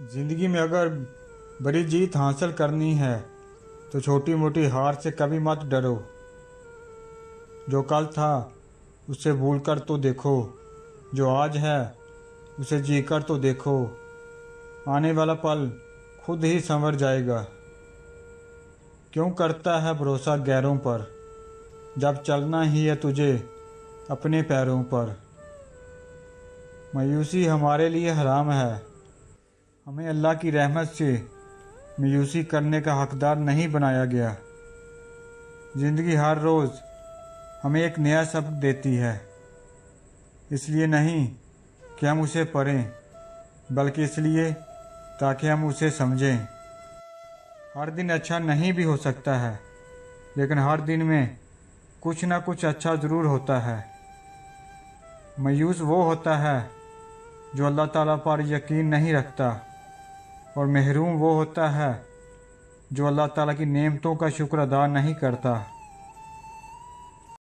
ज़िंदगी में अगर बड़ी जीत हासिल करनी है तो छोटी मोटी हार से कभी मत डरो। जो कल था उसे भूल कर तो देखो, जो आज है उसे जी कर तो देखो। आने वाला पल खुद ही संवर जाएगा। क्यों करता है भरोसा गैरों पर, जब चलना ही है तुझे अपने पैरों पर। मायूसी हमारे लिए हराम है, हमें अल्लाह की रहमत से मायूसी करने का हकदार नहीं बनाया गया। ज़िंदगी हर रोज़ हमें एक नया सबक देती है, इसलिए नहीं कि हम उसे पढ़ें, बल्कि इसलिए ताकि हम उसे समझें। हर दिन अच्छा नहीं भी हो सकता है, लेकिन हर दिन में कुछ ना कुछ अच्छा ज़रूर होता है। मायूस वो होता है जो अल्लाह ताला पर यकीन नहीं रखता, और महरूम वो होता है जो अल्लाह ताला की नेमतों का शुक्र अदा नहीं करता।